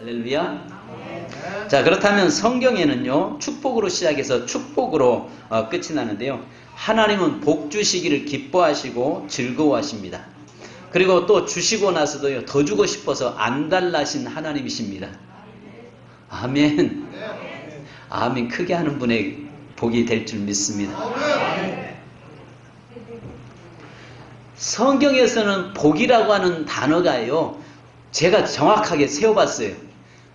할렐루야. 자, 그렇다면 성경에는요, 축복으로 시작해서 축복으로 끝이 나는데요. 하나님은 복 주시기를 기뻐하시고 즐거워하십니다. 그리고 또 주시고 나서도요, 더 주고 싶어서 안 달라신 하나님이십니다. 아멘. 아멘. 크게 하는 분의 복이 될 줄 믿습니다. 성경에서는 복이라고 하는 단어가요, 제가 정확하게 세어봤어요.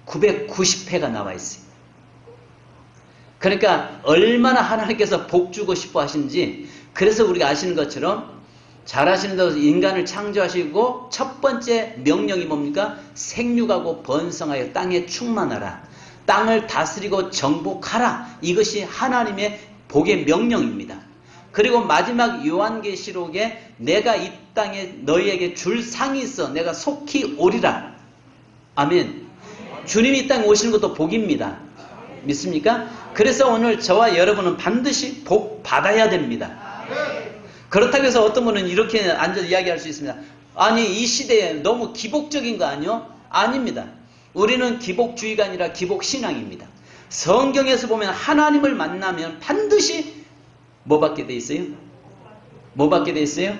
990회가 나와 있어요. 그러니까 얼마나 하나님께서 복 주고 싶어 하시는지, 그래서 우리가 아시는 것처럼 잘 아시는 대로 인간을 창조하시고 첫 번째 명령이 뭡니까? 생육하고 번성하여 땅에 충만하라. 땅을 다스리고 정복하라. 이것이 하나님의 복의 명령입니다. 그리고 마지막 요한계시록에 내가 이 땅에 너희에게 줄 상이 있어 내가 속히 오리라. 아멘. 주님이 이 땅에 오시는 것도 복입니다. 믿습니까? 그래서 오늘 저와 여러분은 반드시 복 받아야 됩니다. 그렇다고 해서 어떤 분은 이렇게 앉아서 이야기할 수 있습니다. 아니, 이 시대에 너무 기복적인 거 아니요? 아닙니다. 우리는 기복주의가 아니라 기복신앙입니다. 성경에서 보면 하나님을 만나면 반드시 뭐 받게 돼 있어요? 뭐 받게 돼 있어요?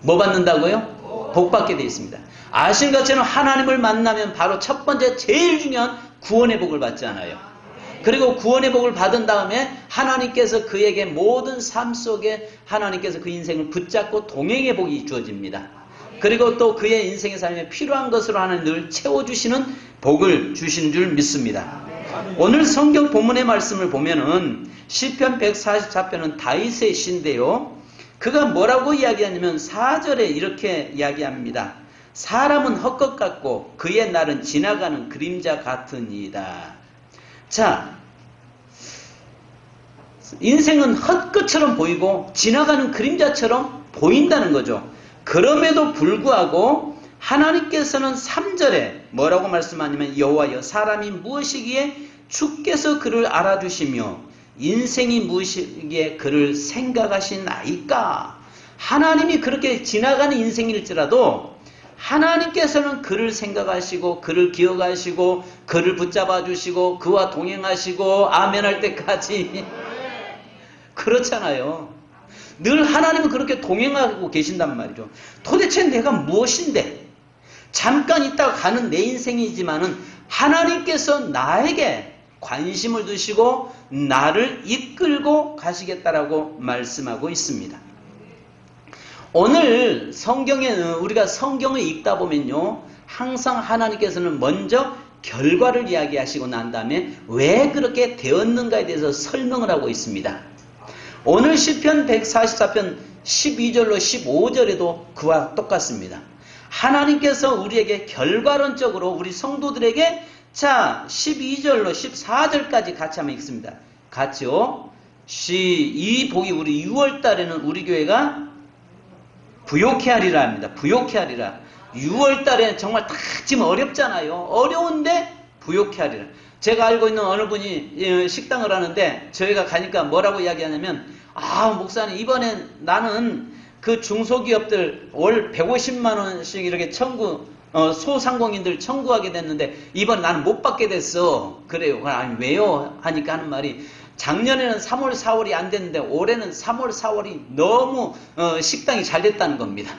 뭐 받는다고요? 복 받게 돼 있습니다. 아신 것처럼 하나님을 만나면 바로 첫 번째 제일 중요한 구원의 복을 받잖아요. 그리고 구원의 복을 받은 다음에 하나님께서 그에게 모든 삶 속에 하나님께서 그 인생을 붙잡고 동행의 복이 주어집니다. 그리고 또 그의 인생의 삶에 필요한 것으로 하나님 늘 채워주시는 복을 주시는 줄 믿습니다. 오늘 성경 본문의 말씀을 보면은 시편 144편은 다윗의 시인데요. 그가 뭐라고 이야기하냐면 4절에 이렇게 이야기합니다. 사람은 헛것 같고 그의 날은 지나가는 그림자 같으니이다. 자, 인생은 헛것처럼 보이고 지나가는 그림자처럼 보인다는 거죠. 그럼에도 불구하고 하나님께서는 3절에 뭐라고 말씀하냐면 여호와여 사람이 무엇이기에 주께서 그를 알아주시며 인생이 무엇이기에 그를 생각하시나이까. 하나님이 그렇게 지나가는 인생일지라도 하나님께서는 그를 생각하시고 그를 기억하시고 그를 붙잡아 주시고 그와 동행하시고 아멘할 때까지 그렇잖아요. 늘 하나님은 그렇게 동행하고 계신단 말이죠. 도대체 내가 무엇인데 잠깐 있다가 가는 내 인생이지만은 하나님께서 나에게 관심을 두시고 나를 이끌고 가시겠다라고 말씀하고 있습니다. 오늘 우리가 성경을 읽다 보면요, 항상 하나님께서는 먼저 결과를 이야기하시고 난 다음에 왜 그렇게 되었는가에 대해서 설명을 하고 있습니다. 오늘 시편 144편 12절로 15절에도 그와 똑같습니다. 하나님께서 우리에게 결과론적으로 우리 성도들에게 자 12절로 14절까지 같이 한번 읽습니다. 같이요. 이 복이 우리 6월달에는 우리 교회가 부욕해 하리라 합니다. 부욕해 하리라. 6월달에 정말 다 지금 어렵잖아요. 어려운데 부욕해 하리라. 제가 알고 있는 어느 분이 식당을 하는데 저희가 가니까 뭐라고 이야기하냐면 목사님 이번엔 나는 그 중소기업들 월 150만 원씩 이렇게 소상공인들 청구하게 됐는데 이번 나는 못 받게 됐어. 그래요. 아니 왜요? 하니까 하는 말이 작년에는 3월 4월이 안 됐는데 올해는 3월 4월이 너무 식당이 잘 됐다는 겁니다.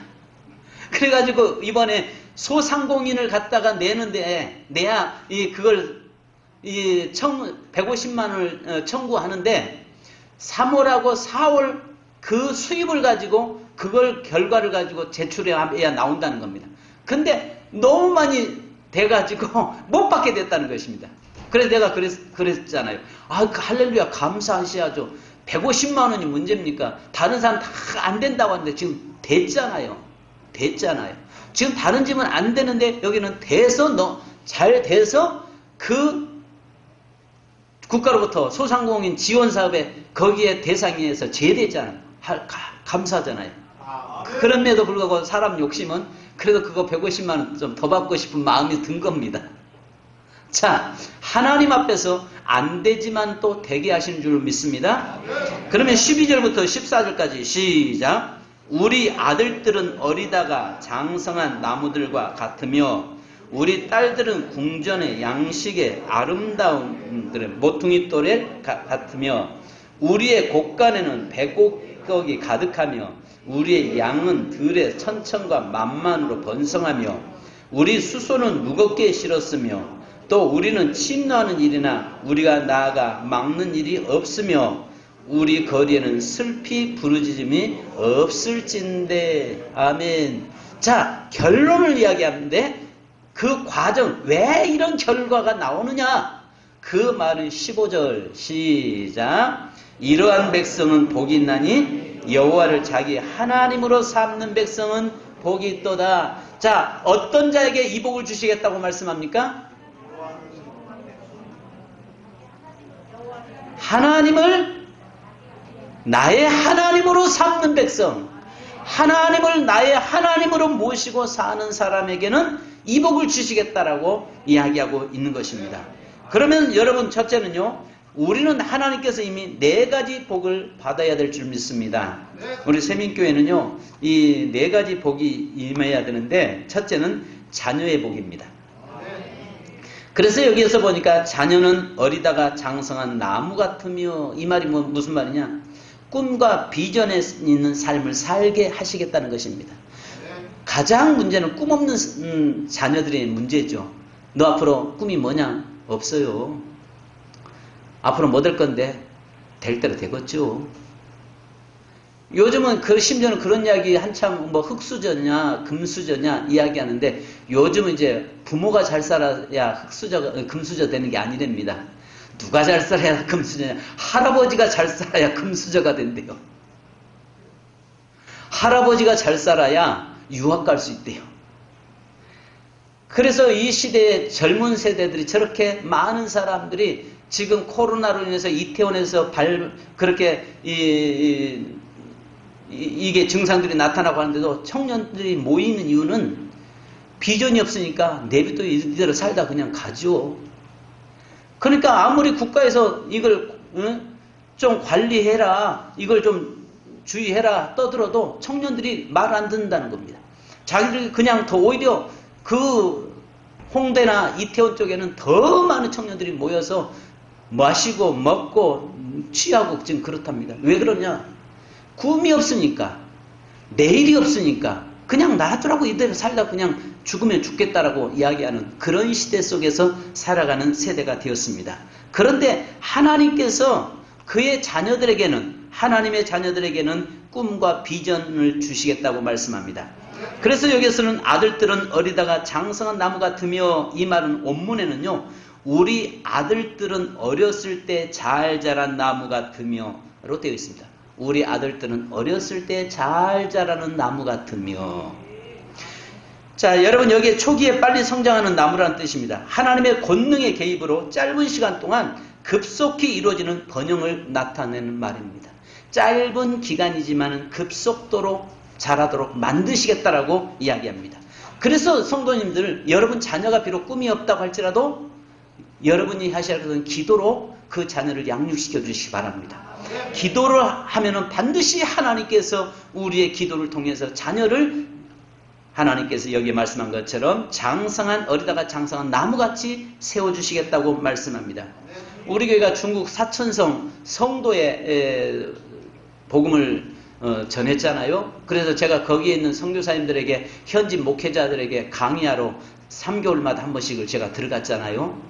그래가지고 이번에 소상공인을 갖다가 내는데 내야 그걸 150만 원을 청구하는데 3월하고 4월 그 수입을 가지고 그걸 결과를 가지고 제출해야 나온다는 겁니다. 근데 너무 많이 돼가지고 못 받게 됐다는 것입니다. 그래서 내가 그랬잖아요. 할렐루야 감사하셔야죠. 150만 원이 문제입니까? 다른 사람 다 안 된다고 하는데 지금 됐잖아요. 지금 다른 집은 안 되는데 여기는 잘 돼서 그 국가로부터 소상공인 지원 사업에 거기에 대상에서 제대잖아요. 감사하잖아요. 그럼에도 불구하고 사람 욕심은 그래도 그거 150만 원 좀 더 받고 싶은 마음이 든 겁니다. 자, 하나님 앞에서 안 되지만 또 되게 하시는 줄 믿습니다. 그러면 12절부터 14절까지 시작. 우리 아들들은 어리다가 장성한 나무들과 같으며 우리 딸들은 궁전의 양식의 아름다움들의 모퉁이 돌에 같으며 우리의 곳간에는 백곡이 가득하며 우리의 양은 들의 천천과 만만으로 번성하며 우리 수소는 무겁게 실었으며 또 우리는 침노하는 일이나 우리가 나아가 막는 일이 없으며 우리 거리에는 슬피 부르짖음이 없을진데. 아멘. 자, 결론을 이야기하는데 그 과정, 왜 이런 결과가 나오느냐? 그 말은 15절 시작. 이러한 백성은 복이 있나니 여호와를 자기 하나님으로 삼는 백성은 복이 있도다. 자, 어떤 자에게 이 복을 주시겠다고 말씀합니까? 하나님을 나의 하나님으로 삼는 백성, 하나님을 나의 하나님으로 모시고 사는 사람에게는 이 복을 주시겠다라고 이야기하고 있는 것입니다. 그러면 여러분, 첫째는요, 우리는 하나님께서 이미 4가지 복을 받아야 될 줄 믿습니다. 우리 세민교회는요, 이 4가지 복이 임해야 되는데, 첫째는 자녀의 복입니다. 그래서 여기에서 보니까 자녀는 어리다가 장성한 나무 같으며, 이 말이 무슨 말이냐? 꿈과 비전에 있는 삶을 살게 하시겠다는 것입니다. 가장 문제는 꿈 없는 자녀들의 문제죠. 너 앞으로 꿈이 뭐냐? 없어요. 앞으로 뭐 될 건데? 될 대로 되겠죠. 요즘은 심지어는 그런 이야기 한참 뭐 흙수저냐 금수저냐 이야기하는데, 요즘은 이제 부모가 잘 살아야 금수저 되는 게 아니랍니다. 누가 잘 살아야 금수저냐? 할아버지가 잘 살아야 금수저가 된대요. 할아버지가 잘 살아야 유학 갈 수 있대요. 그래서 이 시대의 젊은 세대들이, 저렇게 많은 사람들이 지금 코로나로 인해서 이태원에서 그렇게 이게 증상들이 나타나고 하는데도 청년들이 모이는 이유는 비전이 없으니까 내비도 이대로 살다 그냥 가죠. 그러니까 아무리 국가에서 이걸 좀 관리해라, 이걸 좀 주의해라 떠들어도 청년들이 말 안 듣는다는 겁니다. 자기들이 그냥 더 오히려 그 홍대나 이태원 쪽에는 더 많은 청년들이 모여서 마시고 먹고 취하고 지금 그렇답니다. 왜 그러냐? 꿈이 없으니까, 내일이 없으니까 그냥 놔두라고 이대로 살다 그냥 죽으면 죽겠다라고 이야기하는 그런 시대 속에서 살아가는 세대가 되었습니다. 그런데 하나님께서 그의 자녀들에게는, 하나님의 자녀들에게는 꿈과 비전을 주시겠다고 말씀합니다. 그래서 여기서는 아들들은 어리다가 장성한 나무 같으며, 이 말은 원문에는요, 우리 아들들은 어렸을 때 잘 자란 나무 같으며 로 되어 있습니다. 우리 아들들은 어렸을 때 잘 자라는 나무 같으며. 자, 여러분, 여기에 초기에 빨리 성장하는 나무라는 뜻입니다. 하나님의 권능의 개입으로 짧은 시간 동안 급속히 이루어지는 번영을 나타내는 말입니다. 짧은 기간이지만 급속도로 자라도록 만드시겠다라고 이야기합니다. 그래서 성도님들, 여러분 자녀가 비록 꿈이 없다고 할지라도 여러분이 하셔야 할 것은 기도로 그 자녀를 양육시켜 주시기 바랍니다. 기도를 하면은 반드시 하나님께서 우리의 기도를 통해서 자녀를, 하나님께서 여기에 말씀한 것처럼 장성한, 어리다가 장성한 나무같이 세워주시겠다고 말씀합니다. 우리 교회가 중국 사천성 성도의 복음을 전했잖아요. 그래서 제가 거기에 있는 선교사님들에게, 현지 목회자들에게 강의하러 3개월마다 한 번씩을 제가 들어갔잖아요.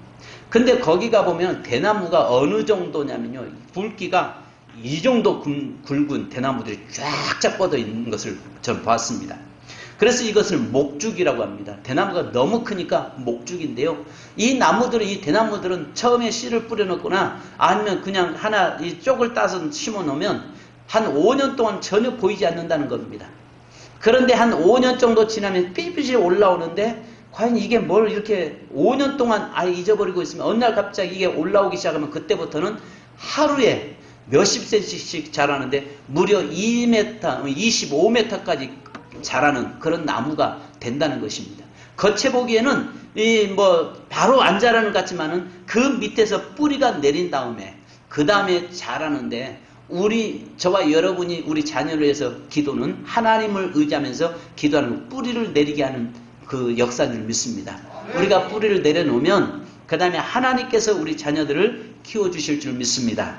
근데 거기 가보면 대나무가 어느 정도냐면요, 굵기가 이 정도 굵은 대나무들이 쫙쫙 뻗어 있는 것을 전 봤습니다. 그래서 이것을 목죽이라고 합니다. 대나무가 너무 크니까 목죽인데요, 이 나무들은, 이 대나무들은 처음에 씨를 뿌려놓거나 아니면 그냥 하나 이 쪽을 따서 심어 놓으면 한 5년 동안 전혀 보이지 않는다는 겁니다. 그런데 한 5년 정도 지나면 삐삐이 올라오는데, 과연 이게 뭘 이렇게 5년 동안 아예 잊어버리고 있으면 어느 날 갑자기 이게 올라오기 시작하면 그때부터는 하루에 몇십 cm씩 자라는데 무려 2m, 25m까지 자라는 그런 나무가 된다는 것입니다. 겉에 보기에는 바로 안 자라는 것 같지만은 그 밑에서 뿌리가 내린 다음에 그 다음에 자라는데, 저와 여러분이 우리 자녀를 위해서 기도는 하나님을 의지하면서 기도하는 뿌리를 내리게 하는 그 역사를 믿습니다. 우리가 뿌리를 내려놓으면 그 다음에 하나님께서 우리 자녀들을 키워주실 줄 믿습니다.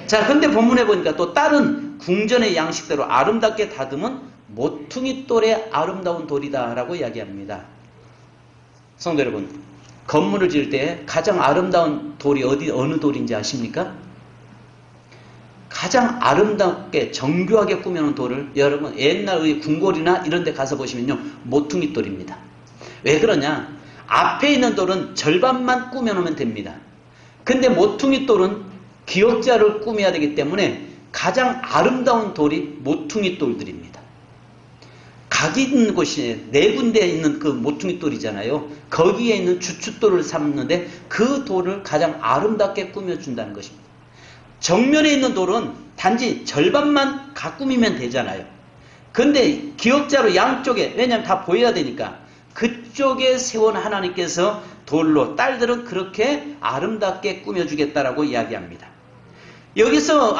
자, 근데 본문에 보니까 또 다른 궁전의 양식대로 아름답게 다듬은 모퉁이 돌의 아름다운 돌이다 라고 이야기합니다. 성도 여러분, 건물을 지을 때 가장 아름다운 돌이 어느 돌인지 아십니까? 가장 아름답게 정교하게 꾸며놓은 돌을 여러분 옛날 궁궐이나 이런 데 가서 보시면요, 모퉁이 돌입니다. 왜 그러냐? 앞에 있는 돌은 절반만 꾸며놓으면 됩니다. 근데 모퉁이 돌은 기역자를 꾸며야 되기 때문에 가장 아름다운 돌이 모퉁이 돌들입니다. 각이 있는 곳이 네 군데에 있는 그 모퉁이 돌이잖아요. 거기에 있는 주춧돌을 삼는데 그 돌을 가장 아름답게 꾸며준다는 것입니다. 정면에 있는 돌은 단지 절반만 가꾸미면 되잖아요. 근데 기역자로 양쪽에, 왜냐하면 다 보여야 되니까 그쪽에 세운 하나님께서 돌로 딸들은 그렇게 아름답게 꾸며주겠다라고 이야기합니다. 여기서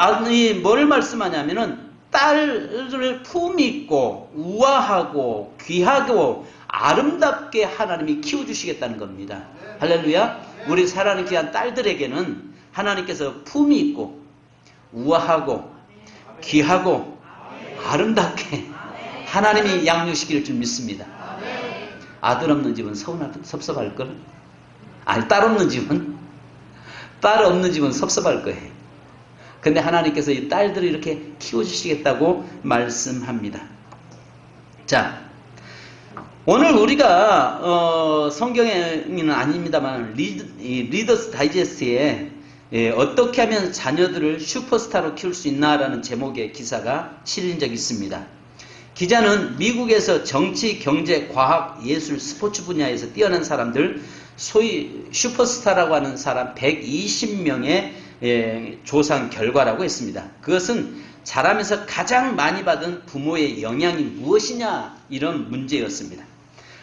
뭘 말씀하냐면은 딸을 품이 있고 우아하고 귀하고 아름답게 하나님이 키워주시겠다는 겁니다. 할렐루야. 우리 사랑하는 귀한 딸들에게는 하나님께서 품이 있고 우아하고 귀하고 아름답게 하나님이 양육시킬 줄 믿습니다. 아들 없는 집은 섭섭할걸? 아니, 딸 없는 집은 섭섭할 거예요. 근데 하나님께서 이 딸들을 이렇게 키워주시겠다고 말씀합니다. 자, 오늘 우리가 성경에는 아닙니다만 리더스 다이제스트에 어떻게 하면 자녀들을 슈퍼스타로 키울 수 있나라는 제목의 기사가 실린 적이 있습니다. 기자는 미국에서 정치, 경제, 과학, 예술, 스포츠 분야에서 뛰어난 사람들, 소위 슈퍼스타라고 하는 사람 120명의 조사 결과라고 했습니다. 그것은 자라면서 가장 많이 받은 부모의 영향이 무엇이냐, 이런 문제였습니다.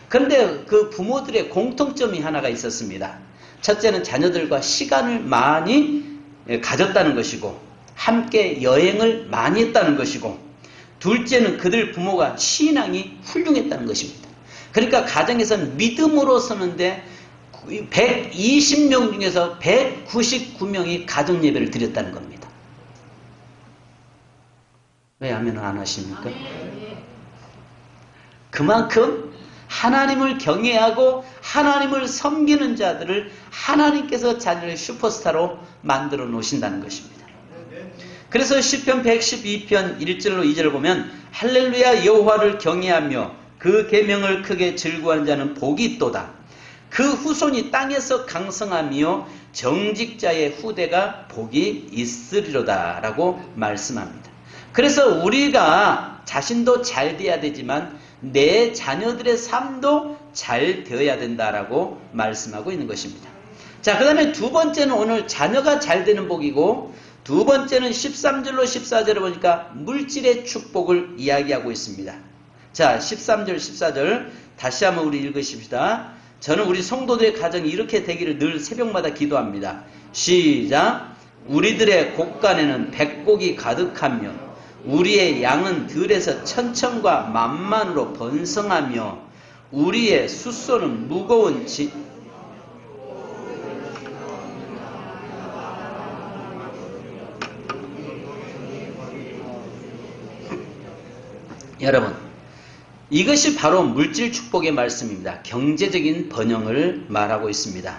그런데 그 부모들의 공통점이 하나가 있었습니다. 첫째는 자녀들과 시간을 많이 가졌다는 것이고 함께 여행을 많이 했다는 것이고, 둘째는 그들 부모가 신앙이 훌륭했다는 것입니다. 그러니까 가정에서는 믿음으로 서는데 120명 중에서 199명이 가정 예배를 드렸다는 겁니다. 왜 아멘을 안 하십니까? 그만큼 하나님을 경외하고 하나님을 섬기는 자들을 하나님께서 자녀의 슈퍼스타로 만들어 놓으신다는 것입니다. 그래서 시편 112편 1절로 2절을 보면 할렐루야, 여호와를 경외하며 그 계명을 크게 즐거워하는 자는 복이 있도다. 그 후손이 땅에서 강성하며 정직자의 후대가 복이 있으리로다 라고 말씀합니다. 그래서 우리가 자신도 잘 돼야 되지만 내 자녀들의 삶도 잘 되어야 된다라고 말씀하고 있는 것입니다. 자, 그 다음에 두 번째는 오늘 자녀가 잘 되는 복이고, 두 번째는 13절로 14절을 보니까 물질의 축복을 이야기하고 있습니다. 자, 13절 14절 다시 한번 우리 읽으십시다. 저는 우리 성도들의 가정이 이렇게 되기를 늘 새벽마다 기도합니다. 시작. 우리들의 곳간에는 백곡이 가득하며 우리의 양은 들에서 천천과 만만으로 번성하며 우리의 숫소는 무거운 여러분, 이것이 바로 물질 축복의 말씀입니다. 경제적인 번영을 말하고 있습니다.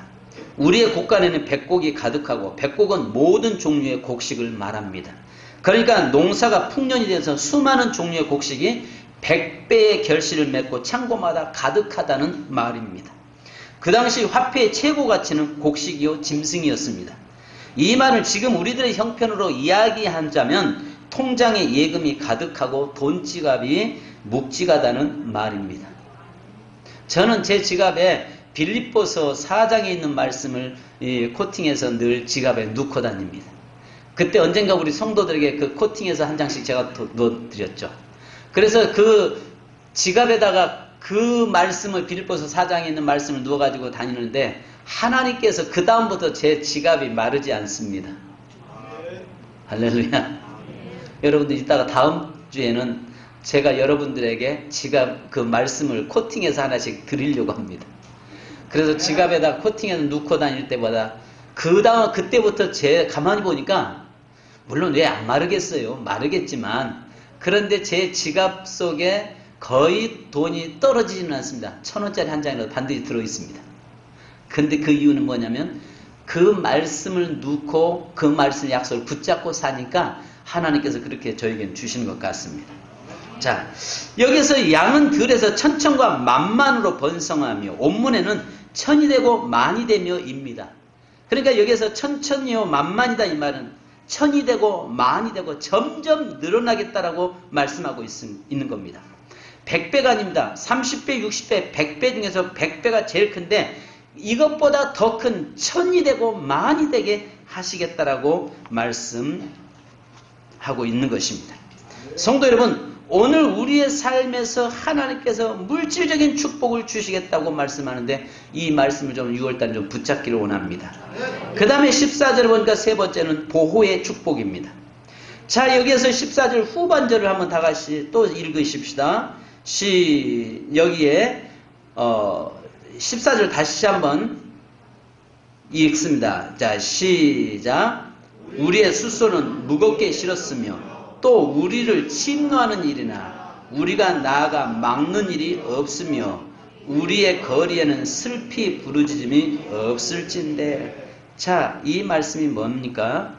우리의 곳간에는 백곡이 가득하고, 백곡은 모든 종류의 곡식을 말합니다. 그러니까 농사가 풍년이 돼서 수많은 종류의 곡식이 100배의 결실을 맺고 창고마다 가득하다는 말입니다. 그 당시 화폐의 최고 가치는 곡식이요 짐승이었습니다. 이 말을 지금 우리들의 형편으로 이야기하자면 통장에 예금이 가득하고 돈 지갑이 묵직하다는 말입니다. 저는 제 지갑에 빌립보서 4장에 있는 말씀을 코팅해서 늘 지갑에 넣고 다닙니다. 그때 언젠가 우리 성도들에게 그 코팅해서 한 장씩 제가 넣어드렸죠. 그래서 그 지갑에다가 그 말씀을, 빌립보서 4장에 있는 말씀을 넣어가지고 다니는데 하나님께서 그 다음부터 제 지갑이 마르지 않습니다. 할렐루야. 여러분들 이따가 다음 주에는 제가 여러분들에게 지갑 그 말씀을 코팅해서 하나씩 드리려고 합니다. 그래서 지갑에다 코팅해서 넣고 다닐 때보다 그때부터 가만히 보니까 물론 왜 안 마르겠어요. 마르겠지만 그런데 제 지갑 속에 거의 돈이 떨어지지는 않습니다. 1,000원짜리 한 장이라도 반드시 들어있습니다. 근데 그 이유는 뭐냐면 그 말씀을 넣고 그 말씀 약속을 붙잡고 사니까 하나님께서 그렇게 저에게 주시는 것 같습니다. 자, 여기서 양은 들에서 천천과 만만으로 번성하며, 온문에는 천이 되고 만이 되며 입니다. 그러니까 여기서 천천이요 만만이다 이 말은 천이 되고 만이 되고 점점 늘어나겠다라고 말씀하고 있는 겁니다. 100배가 아닙니다. 30배, 60배, 100배 중에서 100배가 제일 큰데 이것보다 더 큰 천이 되고 만이 되게 하시겠다라고 말씀하고 있는 것입니다. 성도 여러분, 오늘 우리의 삶에서 하나님께서 물질적인 축복을 주시겠다고 말씀하는데 이 말씀을 좀 6월달 좀 붙잡기를 원합니다. 그 다음에 14절을 보니까 세 번째는 보호의 축복입니다. 자, 여기에서 14절 후반절을 한번 다 같이 또 읽으십시다. 여기에 14절 다시 한번 읽습니다. 자, 시작. 우리의 숫소는 무겁게 실었으며 또 우리를 침노하는 일이나 우리가 나아가 막는 일이 없으며 우리의 거리에는 슬피 부르짖음이 없을진데. 자, 이 말씀이 뭡니까?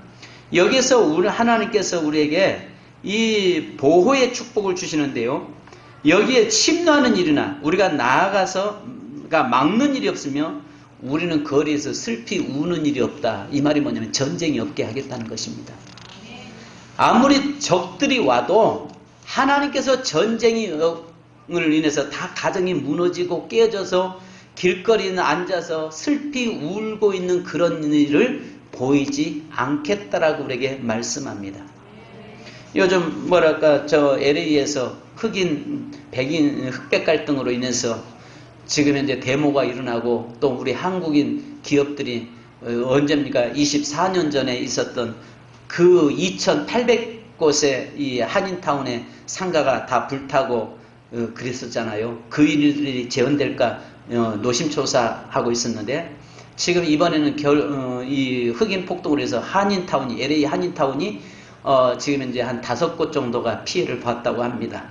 여기서 하나님께서 우리에게 이 보호의 축복을 주시는데요. 여기에 침노하는 일이나 우리가 나아가서 막는 일이 없으며 우리는 거리에서 슬피 우는 일이 없다. 이 말이 뭐냐면 전쟁이 없게 하겠다는 것입니다. 아무리 적들이 와도 하나님께서 전쟁을 인해서 다 가정이 무너지고 깨져서 길거리에 앉아서 슬피 울고 있는 그런 일을 보이지 않겠다라고 우리에게 말씀합니다. 요즘 저 LA에서 흑인, 백인, 흑백 갈등으로 인해서 지금 현재 데모가 일어나고 또 우리 한국인 기업들이 언제입니까? 24년 전에 있었던 그 2,800곳의 이 한인타운의 상가가 다 불타고 그랬었잖아요. 그 일들이 재현될까 노심초사하고 있었는데 지금 이번에는 이 흑인 폭동으로 해서 한인타운이 LA 한인타운이 지금 현재 한 5곳 정도가 피해를 봤다고 합니다.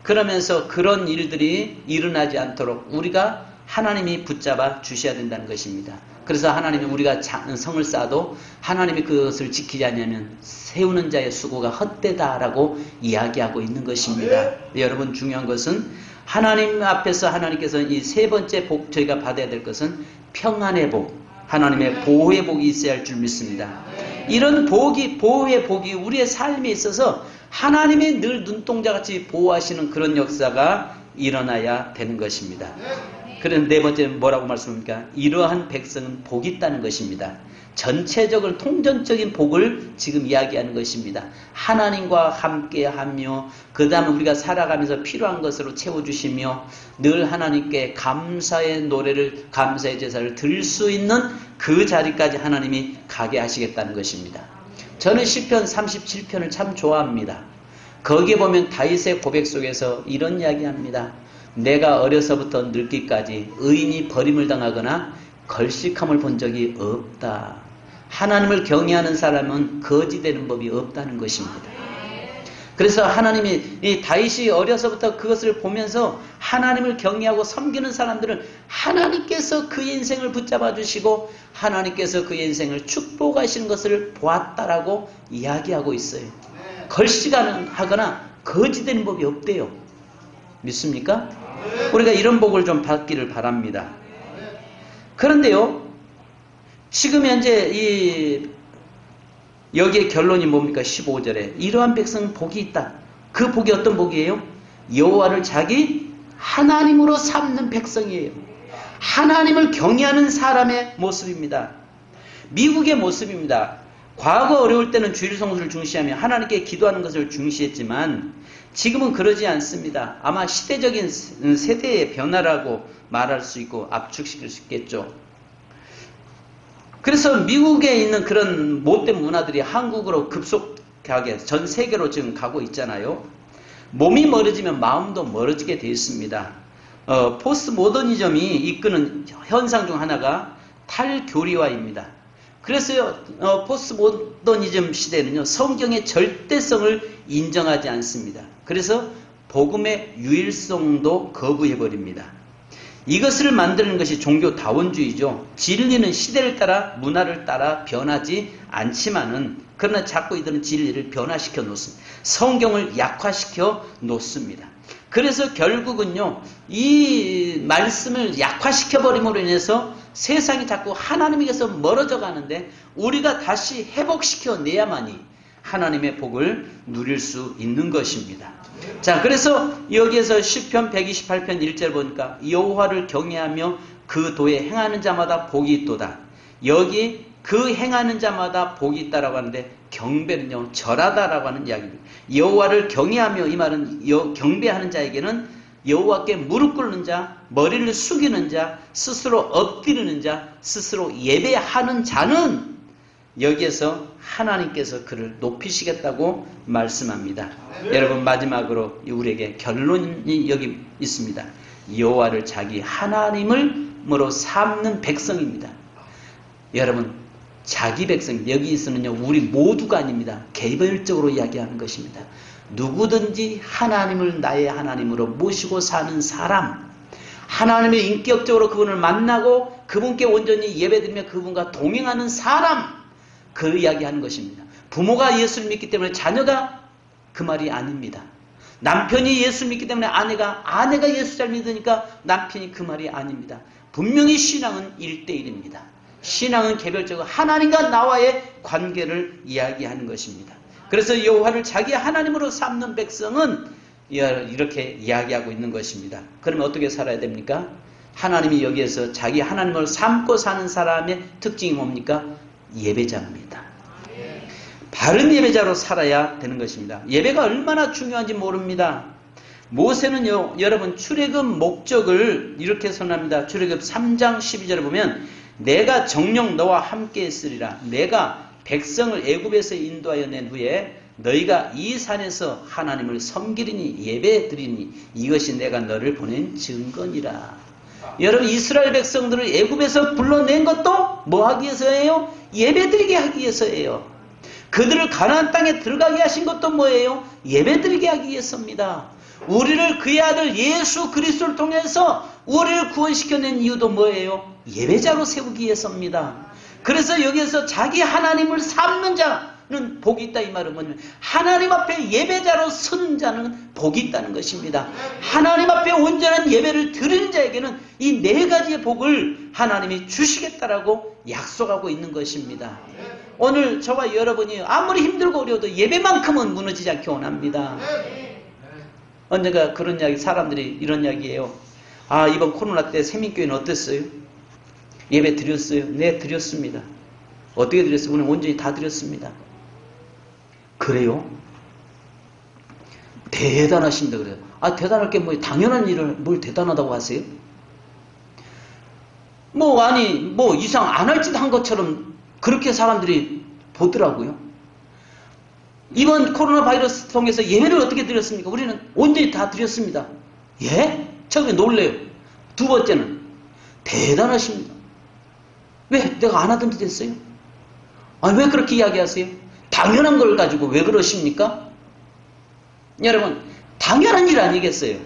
그러면서 그런 일들이 일어나지 않도록 우리가 하나님이 붙잡아 주셔야 된다는 것입니다. 그래서 하나님이 우리가 성을 쌓아도 하나님이 그것을 지키지 않으면 세우는 자의 수고가 헛되다라고 이야기하고 있는 것입니다. 여러분, 중요한 것은 하나님 앞에서 하나님께서 이 세 번째 복, 저희가 받아야 될 것은 평안의 복, 하나님의 보호의 복이 있어야 할 줄 믿습니다. 이런 보호의 복이 우리의 삶에 있어서 하나님이 늘 눈동자같이 보호하시는 그런 역사가 일어나야 되는 것입니다. 그런데 네 번째 뭐라고 말씀합니까? 이러한 백성은 복이 있다는 것입니다. 전체적인 통전적인 복을 지금 이야기하는 것입니다. 하나님과 함께하며 그 다음에 우리가 살아가면서 필요한 것으로 채워주시며 늘 하나님께 감사의 노래를, 감사의 제사를 드릴 수 있는 그 자리까지 하나님이 가게 하시겠다는 것입니다. 저는 시편 37편을 참 좋아합니다. 거기에 보면 다윗의 고백 속에서 이런 이야기합니다. 내가 어려서부터 늙기까지 의인이 버림을 당하거나 걸식함을 본 적이 없다. 하나님을 경외하는 사람은 거지되는 법이 없다는 것입니다. 그래서 하나님이 이 다윗이 어려서부터 그것을 보면서 하나님을 경외하고 섬기는 사람들은 하나님께서 그의 인생을 붙잡아 주시고 하나님께서 그의 인생을 축복하시는 것을 보았다라고 이야기하고 있어요. 걸식하거나 거지되는 법이 없대요. 믿습니까? 우리가 이런 복을 좀 받기를 바랍니다. 그런데요, 지금 현재 여기에 결론이 뭡니까? 15절에 이러한 백성은 복이 있다. 그 복이 어떤 복이에요? 여호와를 자기 하나님으로 삼는 백성이에요. 하나님을 경외하는 사람의 모습입니다. 미국의 모습입니다. 과거 어려울 때는 주일 성수를 중시하며 하나님께 기도하는 것을 중시했지만 지금은 그러지 않습니다. 아마 시대적인 세대의 변화라고 말할 수 있고 압축시킬 수 있겠죠. 그래서 미국에 있는 그런 못된 문화들이 한국으로 급속하게 전 세계로 지금 가고 있잖아요. 몸이 멀어지면 마음도 멀어지게 되어 있습니다. 포스트 모더니즘이 이끄는 현상 중 하나가 탈교리화입니다. 그래서 포스트 모더니즘 시대는요, 성경의 절대성을 인정하지 않습니다. 그래서 복음의 유일성도 거부해버립니다. 이것을 만드는 것이 종교다원주의죠. 진리는 시대를 따라 문화를 따라 변하지 않지만은 그러나 자꾸 이들은 진리를 변화시켜 놓습니다. 성경을 약화시켜 놓습니다. 그래서 결국은요, 이 말씀을 약화시켜 버림으로 인해서 세상이 자꾸 하나님에게서 멀어져 가는데 우리가 다시 회복시켜 내야만이 하나님의 복을 누릴 수 있는 것입니다. 자, 그래서 여기에서 시편 128편 1절 보니까 여호와를 경외하며 그 도에 행하는 자마다 복이 있도다. 여기 그 행하는 자마다 복이 있다라고 하는데 경배는요, 절하다라고 하는 이야기입니다. 여호와를 경외하며, 이 말은 경배하는 자에게는 여호와께 무릎 꿇는 자, 머리를 숙이는 자, 스스로 엎드리는 자, 스스로 예배하는 자는 여기에서 하나님께서 그를 높이시겠다고 말씀합니다. 여러분, 마지막으로 우리에게 결론이 여기 있습니다. 여호와를 자기 하나님으로 삼는 백성입니다. 여러분, 자기 백성, 여기서는요, 우리 모두가 아닙니다. 개별적으로 이야기하는 것입니다. 누구든지 하나님을 나의 하나님으로 모시고 사는 사람, 하나님의 인격적으로 그분을 만나고 그분께 온전히 예배드리며 그분과 동행하는 사람, 그 이야기하는 것입니다. 부모가 예수를 믿기 때문에 자녀가 그 말이 아닙니다. 남편이 예수를 믿기 때문에 아내가 예수 잘 믿으니까 남편이 그 말이 아닙니다. 분명히 신앙은 1대1입니다. 신앙은 개별적으로 하나님과 나와의 관계를 이야기하는 것입니다. 그래서 여호와를 자기 하나님으로 삼는 백성은 이렇게 이야기하고 있는 것입니다. 그러면 어떻게 살아야 됩니까? 하나님이 여기에서 자기 하나님을 삼고 사는 사람의 특징이 뭡니까? 예배자입니다. 바른 예배자로 살아야 되는 것입니다. 예배가 얼마나 중요한지 모릅니다. 모세는요, 여러분, 출애굽 목적을 이렇게 선언합니다. 출애굽 3장 12절에 보면 내가 정녕 너와 함께 있으리라. 내가 백성을 애굽에서 인도하여 낸 후에 너희가 이 산에서 하나님을 섬기리니 예배드리니 이것이 내가 너를 보낸 증거니라. 여러분, 이스라엘 백성들을 애굽에서 불러낸 것도 뭐 하기 위해서예요? 예배드리게 하기 위해서예요. 그들을 가나안 땅에 들어가게 하신 것도 뭐예요? 예배드리게 하기 위해서입니다. 우리를 그의 아들 예수 그리스도를 통해서 우리를 구원시켜낸 이유도 뭐예요? 예배자로 세우기 위해서입니다. 그래서 여기에서 자기 하나님을 삼는 자는 복이 있다, 이 말은 뭐냐면 하나님 앞에 예배자로 서는 자는 복이 있다는 것입니다. 하나님 앞에 온전한 예배를 드리는 자에게는 이 네 가지의 복을 하나님이 주시겠다라고 약속하고 있는 것입니다. 오늘 저와 여러분이 아무리 힘들고 어려워도 예배만큼은 무너지지 않기 원합니다. 언젠가 그런 이야기, 사람들이 이런 이야기예요. 아, 이번 코로나 때 세민교회는 어땠어요? 예배 드렸어요? 네, 드렸습니다. 어떻게 드렸어요? 오늘 온전히 다 드렸습니다. 그래요? 대단하신다 그래요. 아, 대단할 게 뭐 당연한 일을 뭘 대단하다고 하세요? 뭐 이상 안 할 짓 한 것처럼 그렇게 사람들이 보더라고요. 이번 코로나 바이러스 통해서 예배를 어떻게 드렸습니까? 우리는 온전히 다 드렸습니다. 예? 처음에 놀래요. 두 번째는 대단하십니다. 왜? 내가 안 하던 데 됐어요? 아, 왜 그렇게 이야기하세요? 당연한 걸 가지고 왜 그러십니까? 여러분, 당연한 일 아니겠어요?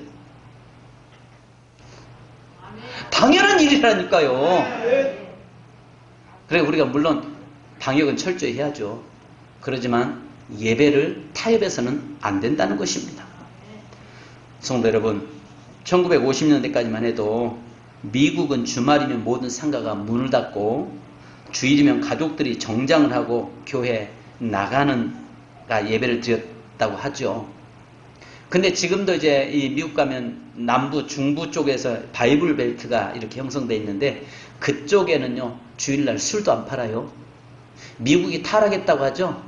당연한 일이라니까요. 그래, 우리가 물론 방역은 철저히 해야죠. 그러지만 예배를 타협해서는 안 된다는 것입니다. 성도 여러분, 1950년대까지만 해도 미국은 주말이면 모든 상가가 문을 닫고 주일이면 가족들이 정장을 하고 교회 나가는가 예배를 드렸다고 하죠. 근데 지금도 이제 이 미국 가면 남부, 중부 쪽에서 바이블 벨트가 이렇게 형성되어 있는데 그쪽에는요, 주일날 술도 안 팔아요. 미국이 타락했다고 하죠.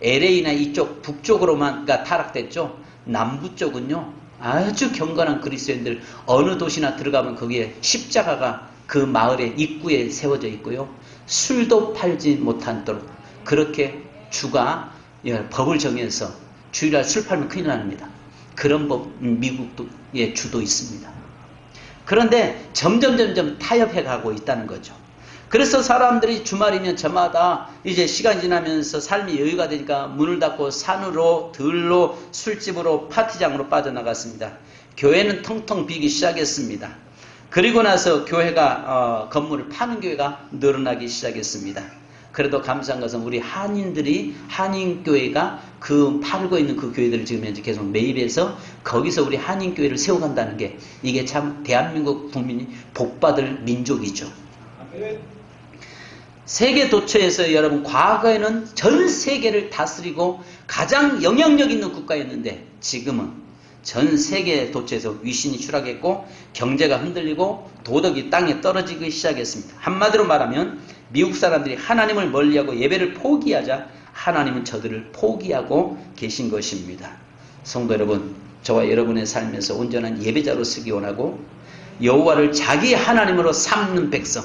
LA나 이쪽 북쪽으로만 타락됐죠. 남부 쪽은요, 아주 경건한 그리스도인들 어느 도시나 들어가면 거기에 십자가가 그 마을의 입구에 세워져 있고요. 술도 팔지 못하도록 그렇게 주가 법을 정해서 주일날 술 팔면 큰일 납니다. 그런 법 미국의 주도 있습니다. 그런데 점점 타협해 가고 있다는 거죠. 그래서 사람들이 주말이면 저마다 이제 시간이 지나면서 삶이 여유가 되니까 문을 닫고 산으로, 들로, 술집으로, 파티장으로 빠져나갔습니다. 교회는 텅텅 비기 시작했습니다. 그리고 나서 교회가 건물을 파는 교회가 늘어나기 시작했습니다. 그래도 감사한 것은 우리 한인들이 한인교회가 그 팔고 있는 그 교회들을 지금 현재 계속 매입해서 거기서 우리 한인교회를 세워간다는 게 이게 참 대한민국 국민이 복받을 민족이죠. 세계 도처에서 여러분 과거에는 전 세계를 다스리고 가장 영향력 있는 국가였는데 지금은 전 세계 도처에서 위신이 추락했고 경제가 흔들리고 도덕이 땅에 떨어지기 시작했습니다. 한마디로 말하면 미국 사람들이 하나님을 멀리하고 예배를 포기하자 하나님은 저들을 포기하고 계신 것입니다. 성도 여러분, 저와 여러분의 삶에서 온전한 예배자로 서기 원하고 여호와를 자기 하나님으로 삼는 백성,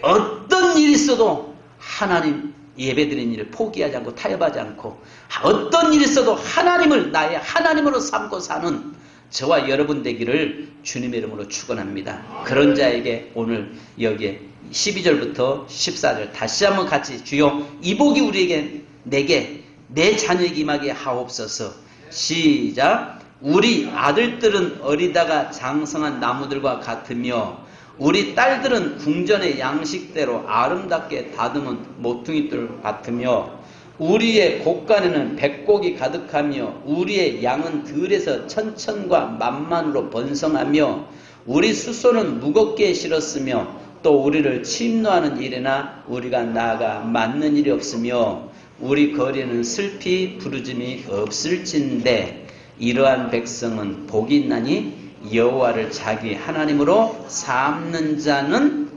어떤 일이 있어도 하나님 예배드리는 일을 포기하지 않고 타협하지 않고 어떤 일이 있어도 하나님을 나의 하나님으로 삼고 사는 저와 여러분 되기를 주님의 이름으로 축원합니다. 그런 자에게 오늘 여기에 12절부터 14절 다시 한번 같이 주여 이 복이 우리에게 내게 내 자녀에게 임하게 하옵소서. 시작. 우리 아들들은 어리다가 장성한 나무들과 같으며 우리 딸들은 궁전의 양식대로 아름답게 다듬은 모퉁이들 같으며 우리의 곳간에는 백곡이 가득하며 우리의 양은 들에서 천천과 만만으로 번성하며 우리 수소는 무겁게 실었으며 또 우리를 침노하는 일에나 우리가 나아가 맞는 일이 없으며 우리 거리에는 슬피 부르짐이 없을진데 이러한 백성은 복이 있나니 여호와를 자기 하나님으로 삼는 자는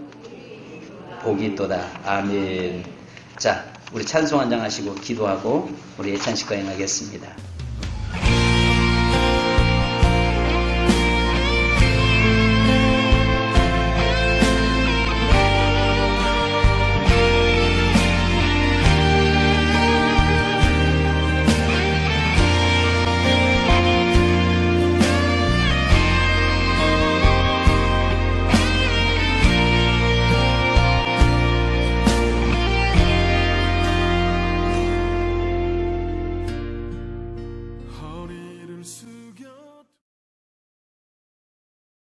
복이 있도다. 아멘. 자, 우리 찬송 한 장 하시고 기도하고 우리 예찬식과 행하겠습니다.